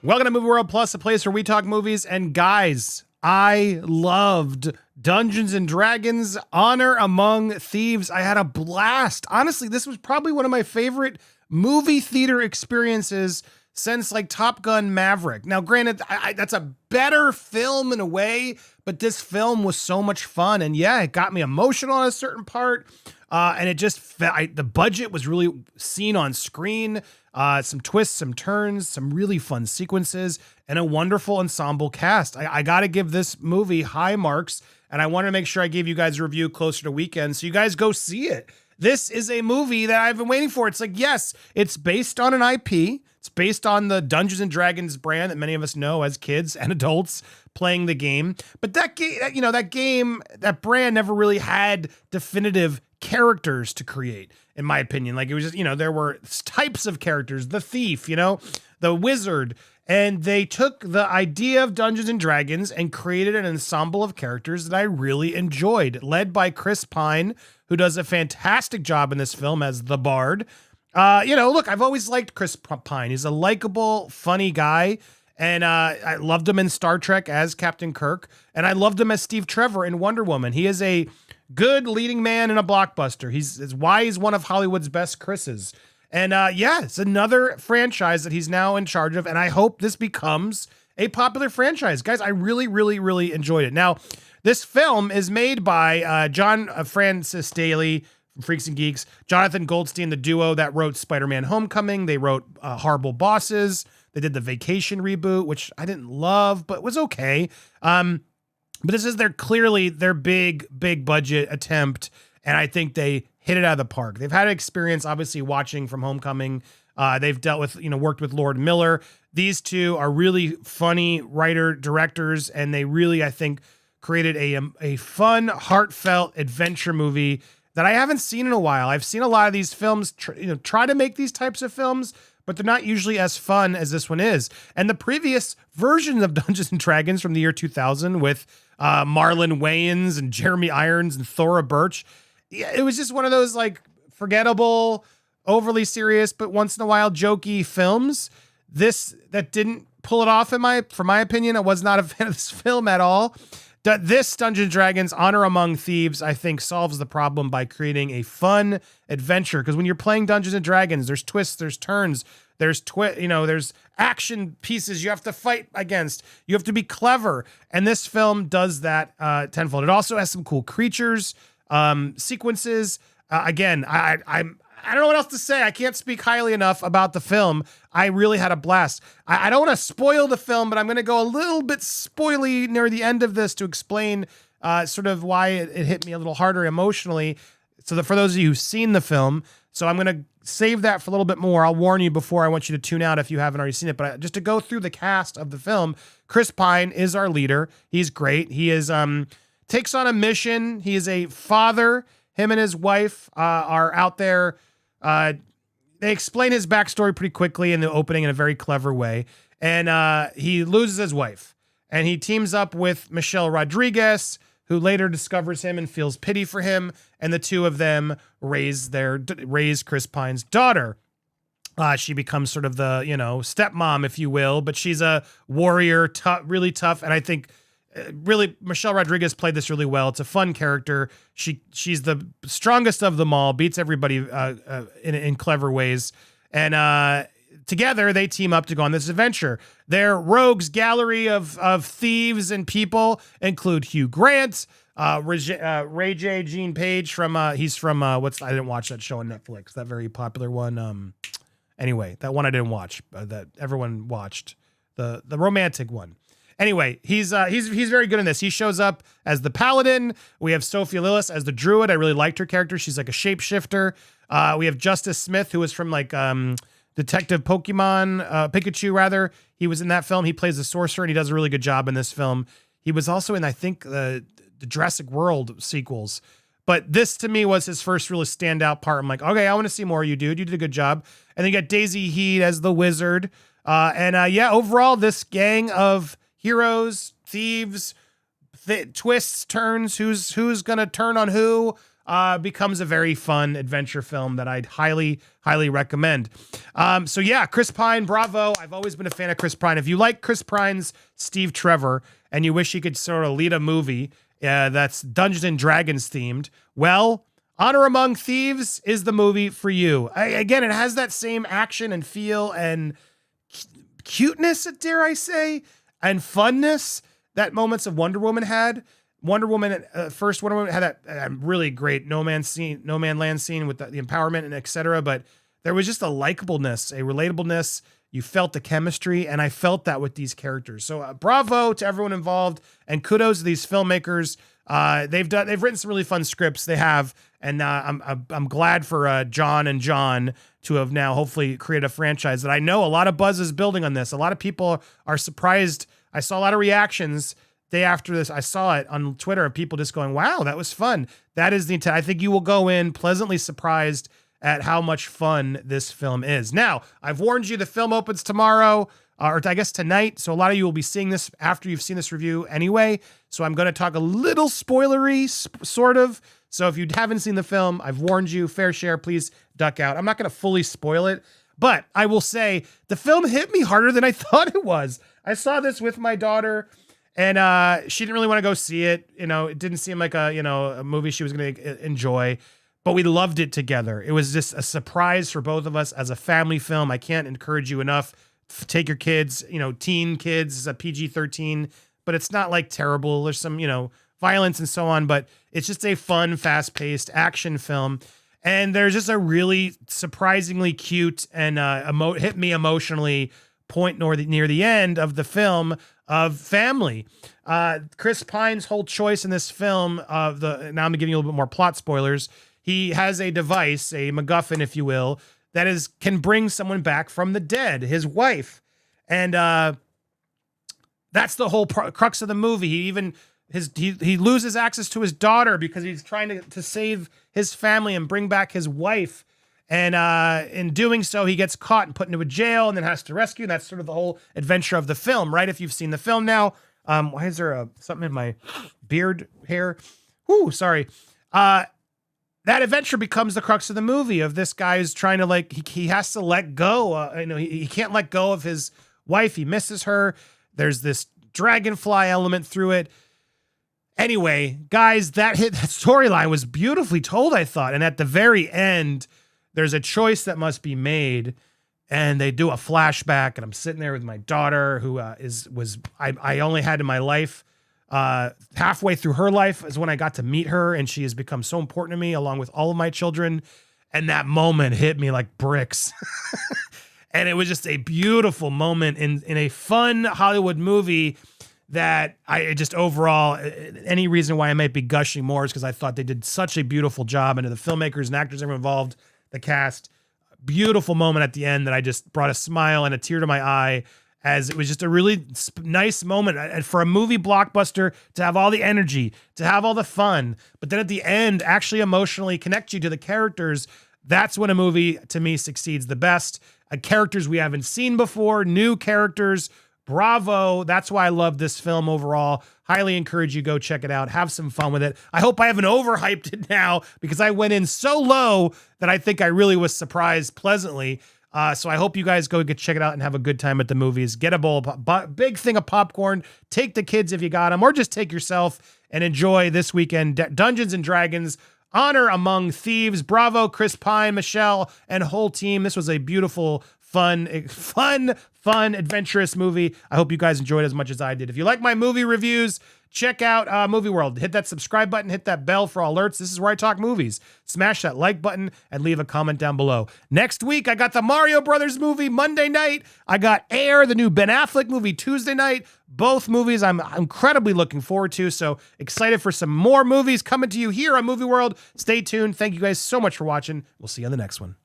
Welcome to Movie World Plus, a place where we talk movies. And guys, I loved Dungeons and Dragons Honour Among Thieves. I had a blast. Honestly, this was probably one of my favorite movie theater experiences since like Top Gun Maverick. Now, granted, that's a better film in a way, but this film was so much fun. And yeah, it got me emotional on a certain part. And it just felt, the budget was really seen on screen. Some twists, some turns, some really fun sequences, and a wonderful ensemble cast. I got to give this movie high marks, and I want to make sure I gave you guys a review closer to weekend, so you guys go see it. This is a movie that I've been waiting for. It's like, yes, it's based on an IP. It's based on the Dungeons and Dragons brand that many of us know as kids and adults playing the game. But that game, that brand never really had definitive characters to create, in my opinion. Like, it was just, there were types of characters, the thief, the wizard, and they took the idea of Dungeons and Dragons and created an ensemble of characters that I really enjoyed, led by Chris Pine, who does a fantastic job in this film as the Bard. Look, I've always liked Chris Pine. He's a likable, funny guy. And I loved him in Star Trek as Captain Kirk. And I loved him as Steve Trevor in Wonder Woman. He is a good leading man in a blockbuster. It's why he's one of Hollywood's best Chris's. And it's another franchise that he's now in charge of. And I hope this becomes a popular franchise. Guys, I really, really, really enjoyed it. Now, this film is made by John Francis Daley from Freaks and Geeks, Jonathan Goldstein, the duo that wrote Spider-Man Homecoming. They wrote Horrible Bosses. They did the Vacation reboot, which I didn't love, but was okay. But this is clearly their big budget attempt, and I think they hit it out of the park. They've had experience, obviously, watching from Homecoming. They've dealt with, worked with Lord Miller. These two are really funny directors, and they really, I think, created a fun, heartfelt adventure movie that I haven't seen in a while. I've seen a lot of these films try to make these types of films, but they're not usually as fun as this one is. And the previous versions of Dungeons and Dragons from the year 2000 with Marlon Wayans and Jeremy Irons and Thora Birch, it was just one of those like forgettable, overly serious, but once in a while jokey films. That didn't pull it off for my opinion. I was not a fan of this film at all. This Dungeons and Dragons Honour Among Thieves, I think, solves the problem by creating a fun adventure. Because when you're playing Dungeons and Dragons, there's twists, there's turns, there's action pieces you have to fight against. You have to be clever, and this film does that tenfold. It also has some cool creatures, sequences. Again, I don't know what else to say. I can't speak highly enough about the film. I really had a blast. I don't want to spoil the film, but I'm going to go a little bit spoily near the end of this to explain sort of why it hit me a little harder emotionally. So that for those of you who've seen the film, so I'm going to save that for a little bit more. I'll warn you before I want you to tune out if you haven't already seen it. But just to go through the cast of the film, Chris Pine is our leader. He's great. He is takes on a mission. He is a father. Him and his wife are out there. They explain his backstory pretty quickly in the opening in a very clever way. And he loses his wife. And he teams up with Michelle Rodriguez, who later discovers him and feels pity for him. And the two of them raise Chris Pine's daughter. She becomes sort of the, stepmom, if you will. But she's a warrior, really tough. And I think really, Michelle Rodriguez played this really well. It's a fun character. She's the strongest of them all, beats everybody in clever ways. And together, they team up to go on this adventure. Their rogues gallery of thieves and people include Hugh Grant, Regé-Jean Page from he's from I didn't watch that show on Netflix, that very popular one. Anyway, that one I didn't watch, that everyone watched, the romantic one. Anyway, he's very good in this. He shows up as the paladin. We have Sophia Lillis as the druid. I really liked her character. She's like a shapeshifter. We have Justice Smith, who is from like Detective Pikachu rather. He was in that film. He plays the sorcerer, and he does a really good job in this film. He was also in, I think, the Jurassic World sequels. But this, to me, was his first really standout part. I'm like, okay, I want to see more of you, dude. You did a good job. And then you got Daisy Heed as the wizard. Overall, this gang of heroes, thieves, twists, turns, who's going to turn on who, becomes a very fun adventure film that I'd highly, highly recommend. So yeah, Chris Pine, bravo. I've always been a fan of Chris Pine. If you like Chris Pine's Steve Trevor and you wish he could sort of lead a movie that's Dungeons and Dragons themed, well, Honour Among Thieves is the movie for you. Again, it has that same action and feel and cuteness, dare I say, and funness that moments of Wonder Woman had. Wonder Woman, first Wonder Woman had that really great no man land scene with the empowerment and etc. But there was just a likableness, a relatableness. You felt the chemistry, and I felt that with these characters. So bravo to everyone involved, and kudos to these filmmakers. They've written some really fun scripts. They have, and I'm glad for John and John to have now hopefully created a franchise that I know a lot of buzz is building on this. A lot of people are surprised. I saw a lot of reactions day after this. I saw it on Twitter of people just going, "Wow, that was fun." That is the intent. I think you will go in pleasantly surprised at how much fun this film is. Now, I've warned you, the film opens tomorrow, or I guess tonight. So a lot of you will be seeing this after you've seen this review anyway. So I'm going to talk a little spoilery, sort of. So if you haven't seen the film, I've warned you, fair share, please duck out. I'm not going to fully spoil it, but I will say the film hit me harder than I thought it was. I saw this with my daughter, and she didn't really want to go see it. You know, it didn't seem like a movie she was going to enjoy. But we loved it together. It was just a surprise for both of us as a family film. I can't encourage you enough. Take your kids, teen kids. It's a PG-13, but it's not like terrible. There's some, violence and so on, but it's just a fun, fast-paced action film. And there's just a really surprisingly cute and hit me emotionally point near the end of the film of family. Chris Pine's whole choice in this film now I'm giving you a little bit more plot spoilers. He has a device, a MacGuffin, if you will, that can bring someone back from the dead, his wife. And that's the whole crux of the movie. He loses access to his daughter because he's trying to save his family and bring back his wife. And in doing so, he gets caught and put into a jail and then has to rescue. And that's sort of the whole adventure of the film, right? If you've seen the film now. Why is there something in my beard hair? Whoo, sorry. That adventure becomes the crux of the movie of this guy who's trying to he has to let go. He can't let go of his wife. He misses her. There's this dragonfly element through it. Anyway, guys, that storyline was beautifully told, I thought. And at the very end, there's a choice that must be made. And they do a flashback, and I'm sitting there with my daughter, who I only had in my life. Halfway through her life is when I got to meet her, and she has become so important to me along with all of my children. And that moment hit me like bricks. And it was just a beautiful moment in a fun Hollywood movie that overall, any reason why I might be gushing more is because I thought they did such a beautiful job, and the filmmakers and actors everyone involved, the cast, beautiful moment at the end that I just brought a smile and a tear to my eye, as it was just a really nice moment. And for a movie blockbuster to have all the energy, to have all the fun, but then at the end actually emotionally connect you to the characters, that's when a movie to me succeeds the best. Characters we haven't seen before, new characters, bravo. That's why I love this film overall. Highly encourage you, go check it out. Have some fun with it. I hope I haven't overhyped it now, because I went in so low that I think I really was surprised pleasantly. So I hope you guys go check it out and have a good time at the movies. Get a bowl, big thing of popcorn. Take the kids if you got them, or just take yourself and enjoy this weekend. Dungeons and Dragons, Honour Among Thieves. Bravo, Chris Pine, Michelle, and whole team. This was a beautiful, fun, adventurous movie. I hope you guys enjoyed it as much as I did. If you like my movie reviews, check out Movie World. Hit that subscribe button, hit that bell for alerts. This is where I talk movies. Smash that like button and leave a comment down below. Next week, I got the Mario Brothers movie Monday night. I got Air, the new Ben Affleck movie, Tuesday night. Both movies I'm incredibly looking forward to. So excited for some more movies coming to you here on Movie World. Stay tuned. Thank you guys so much for watching. We'll see you on the next one.